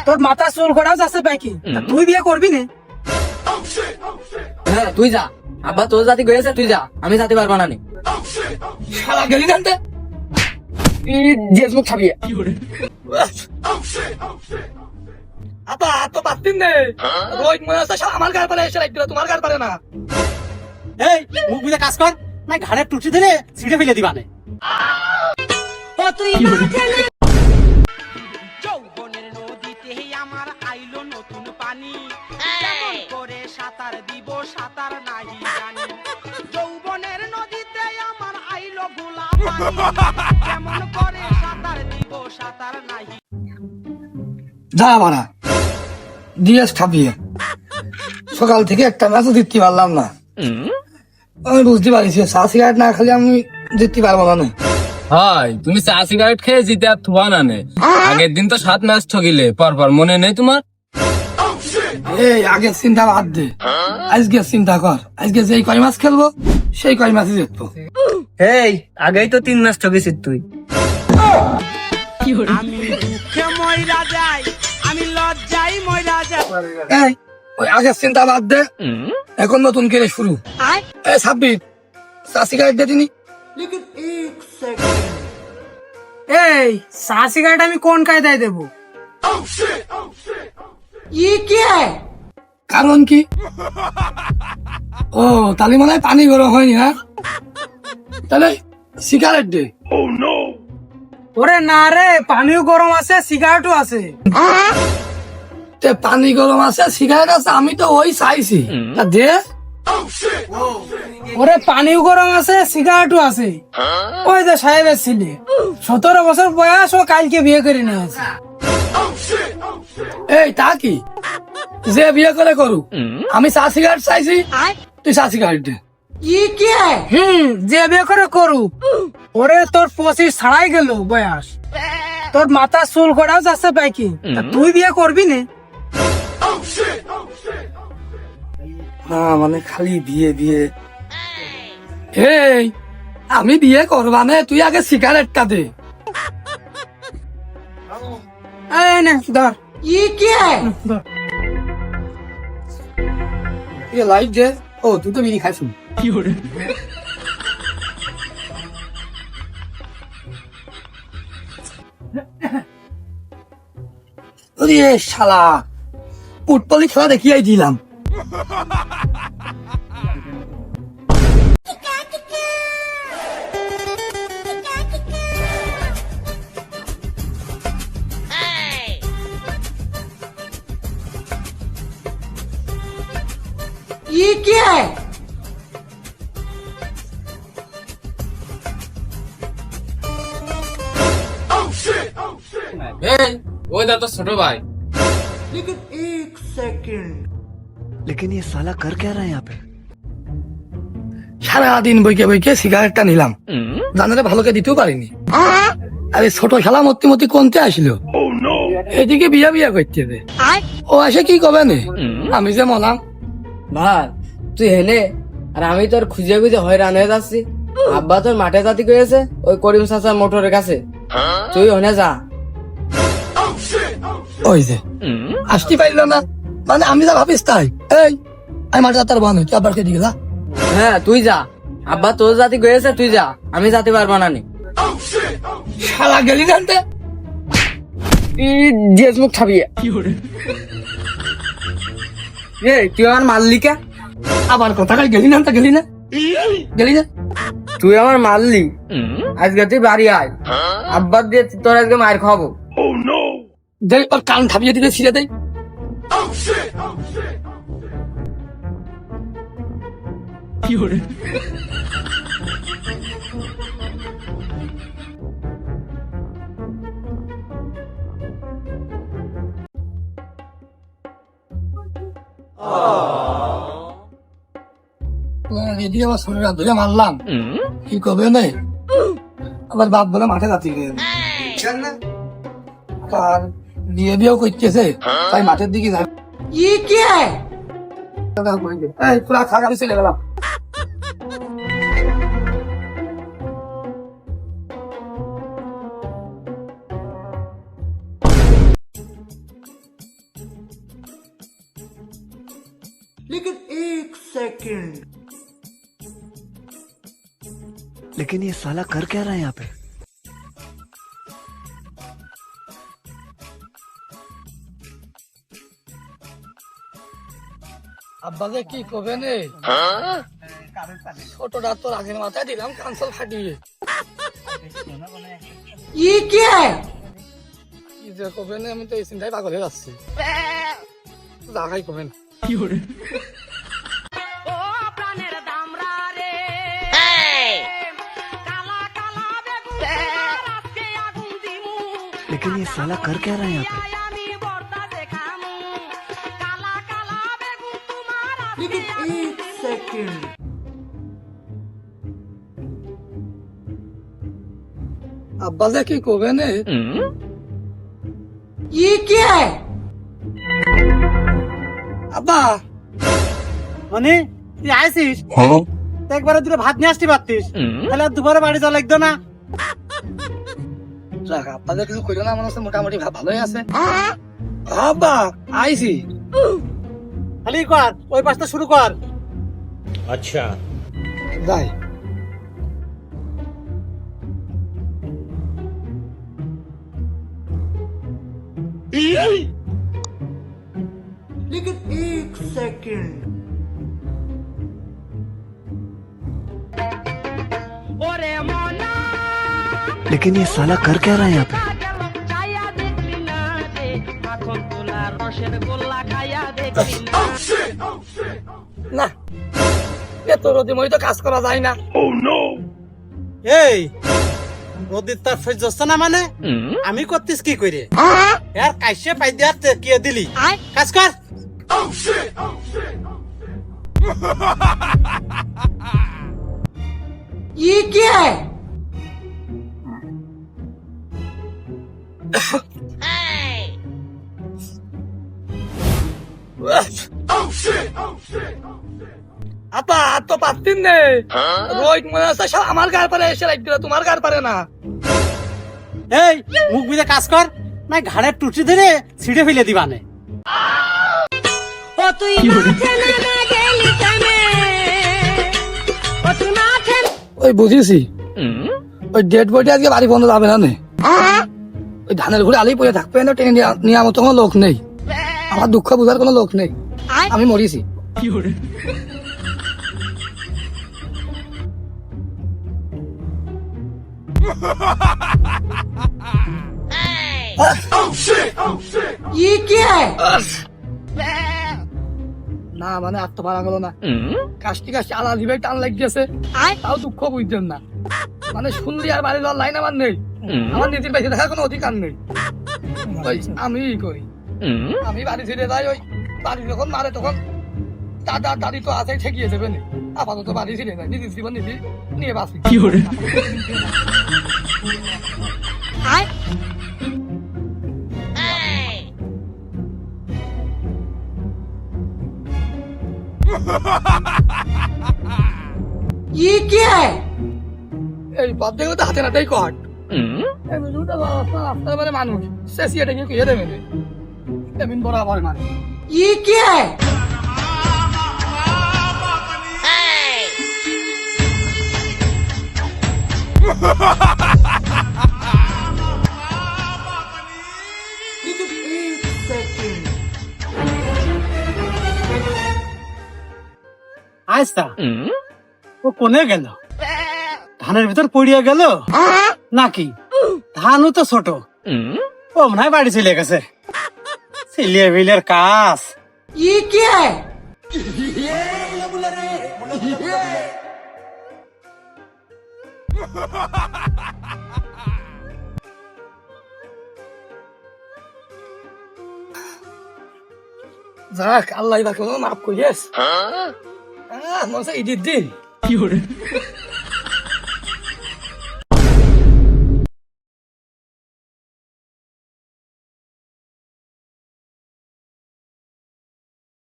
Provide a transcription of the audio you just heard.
তোর মাথা চুল করাও যাচ্ছে পাইকি, তুই বিয়ে করবি না? হ্যাঁ তুই যা, আব্বা তোর জাতি গেছে তুই যা, আমি যেতে পারবো না নি। শালা গেলি জানতে মুখ খাবি। আপা তো পারতেন না, রোহিত মনে হচ্ছে আমার গাড়ি পারে এসে রাখবে, তোমার গাড়ি পারে না। এই মুখ বুঝে কাজ কর, না ঘাড়ে টুটি দিলে ছিঁড়ে ফেলে দিবা না। যৌবনের নদীতে আমার আইলো নতুন পানি, কেমন করে সাঁতার দিব সাঁতার নাহি জানি। যৌবনের নদীতে আমার আইলো গোলা পানি, কেমন করে সাঁতার দিব সাঁতার নাহি। যা মারা দিয়েস খাবিয়ে, সকাল থেকে একটা ম্যাচও জিততে পারলাম না। আমি বুঝতে পারছি চা সিগারেট না খালি আমি জিততে পারবো না। হয় তুমি চা সিগারেট খেয়ে জিতে আর থুয়া না নে। আগের দিন তো 7 ম্যাচ ঠকিলে পরপর, মনে নেই তোমার? এই আগের চিন্তা বাদ দে, আজকে চিন্তা কর। আজকে যেই কয় ম্যাচ খেলবো সেই কয় ম্যাচই জিতবো। এই আগেই তো 3 ম্যাচ ঠকেছিস তুই। আমি দুঃখে ময়রা যাই, আমি লজ্জাই ময়রা যাই। এই ওই আগের চিন্তা বাদ দে, এখন নতুন করে শুরু। এই সাব্বির চা সিগারেট দে তিনি। এই চা সিগারেট আমি কোন কায়দায় দেবো? কারণ কি? ও তাহলে মনে হয় পানি গরম হয়নি। হ্যাঁ তাহলে সিগারেট দে। ওরে না রে, পানিও গরম আছে সিগারেটও আছে। পানি গরম আছে সিগারেট আছে, আমি তো ওই চাইছি। তা দে। ওরে পানিও গরম আছে সিগারেটও আছে। ওই যে সাহেবের ছেলে 17 বছর বয়স, ও কালকে বিয়ে করে নিয়েছে। এই তা কি, যে বিয়ে করে করু, আমি চা সিগারেট চাইছি, তুই চা সিগারেট দে। যে বিয়ে করে করু। ওরে তোর 25 ছাড়াই গেল বয়স, তোর মাথা চুল করাও যাচ্ছে পাইকি, তুই বিয়ে করবি না? না মানে খালি বিয়ে বিয়ে। এই আমি বিয়ে করবা না, তুই আগে সিগারেটটা দে। এই নে ধর। ধর। লাইট দে। ও তুই তো বিড়ি খাইছ। শালা ফুটবলি খেলা দেখিয়াই দিলাম। এই ওই দা তো ছোট ভাই। लेकिन ये साला कर क्या रहा है यहाँ पे? সারাদিন বইকে বইকে সিগারেটটা নিলাম, জানালে ভালোকে দিতেও পারিনি। আরে ছোট খেলা মতি মতি কোনতে আসলো, এদিকে বিয়া বিয়া করতে দে। ও আসে কি কবে নে, আমি যে মলাম। ভাই তুই হেলে, আর আমি তোর খুঁজে খুঁজে হয়রান হয়ে যাচ্ছি। আব্বা তোর মাঠে জাতি গেছে ওই করিম চাচার মোটরের কাছে, তুই ওখানে যা। ওই যে আসতে পারলো না, মানে আমি যা ভাবিস তাই। এই আমি মাঠে তার বান তুই আবার কে দিকে যা। হ্যাঁ তুই যা, আব্বা তোর জাতি গেছে তুই যা, আমি যেতে পারবো না নি। শালা গেলি জানতে মুখ খাবি। তুই আমার মাল্লিকা, আবার কোথাকার গেলি না, গেলি না গেলি না। তুই আমার মারলি, আজকে তুই বাড়ি আয়, আব্বার দিয়ে তোর আজকে মায়ের খাবো। দেখ ওর কান থামিয়ে দিলে ছিঁড়ে দেয়। এদিকে আবার শরীর ধরে মারলাম, কি করবে নেই। আবার বাপ বলে মাঠে যাচ্ছি, আর বিয়ে বিয়েও করতেছে, তাই মাঠের দিকে যাবে। পুরা খারাপ আমি চলে গেলাম। लेकिन ये साला कर क्या रहा है यहाँ पे? আব্বাকে কি কবে নে ছোটটা তোর আগের মাথায় দিলাম কানসল ফাটিয়ে কি যে কবে নে আমি তো এই চিন্তায় পাগল হয়ে যাচ্ছি জাগাই কবে না ও প্রাণের দামরা রে কালা কালা বেগুন তোমার আজকে আগুন দিমু लेकिन ये साला कर क्या रहा है यहाँ पे? আমি বর্তা দেখামু কালা কালা বেগুন তোমার আজকে আব্বাকে কি কবে নে আব্বা মানে তুই আইসিস তো একবারে দুটো ভাত নিয়ে আসতে পারতিস তাহলে আর দুপুরে বাড়ি যাওয়া লাগতো না। যাক আব্বাকে কিছু কইলো না মনে হচ্ছে মোটামুটি ভালোই আছে আব্বা আইছি খালি কর ওই পাশটা শুরু কর। যাই ওরে মনা लेकिन ये साला कर क्या रहा है यहाँ पे? খাইয়া দেখলি না রে মাখন তোলা রসের গোল্লা খাইয়া দেখলি না না এত রোদে মই তো কাজ করা যায় না এই রোদির তার সহ্য হচ্ছে না মানে আমি করতিস কি করে আর কাইসে পাই দেয়ার কি দিলি কাজ কর। আপা আর তো পারতেন নে রোহিত মনে হচ্ছে সব আমার গার পারে এসে লাইট দিল তোমার গার পারে না এই মুখ বিদে কাজ কর না ঘাড়ের টুটি ধরে ছিঁড়ে ফেলে দিবানে। ও তুই মাঠে নেমে গেলি কেনে ও তুই মাঠে ওই বুঝেছি ওই ডেড বডি আজকে বাড়ি বন্ধ যাবে না নে ওই ধানের ঘুরে আলি পড়ে থাকবে না টেনে নেওয়ার মতো কোনো লোক নেই আমার দুঃখ বোঝার কোনো লোক নেই আমি মরিছি না মানে আর তো পারা গেল না কাশটি কাশটি আলা দিবে টান লাগিয়েছে তাও দুঃখ বুঝছেন না মানে শুনলি আর বাড়ি যাওয়ার লাইন আমার নেই আমার নিজের বেঁচে থাকার কোনো অধিকার নেই ওই আমি করি আমি বাড়ি ছেড়ে যাই ওই বাড়ি যখন মারে তখন দাদা দাদি তো আছে ঠেকিয়ে দেবে না আপাতত বাড়ি ছেড়ে যায় নিজের জীবন নিজে নিয়ে বাঁচি এই পথ দেখো তো হাতে নাতেই কট রাস্তার মানে মানুষ শেষিয়ে ডেকে কুয়ে দেবে এমন বরাবর মানে আচ্ছা ও কোনে গেল ধানের ভিতর পড়িয়া গেল নাকি ধানও তো ছোট ও মনে হয় বাড়ি চলে গেছে ছেলে বিলের কাজ যাক আল্লাহ মাফ করিয়েস মনে হচ্ছে ঈদের দিন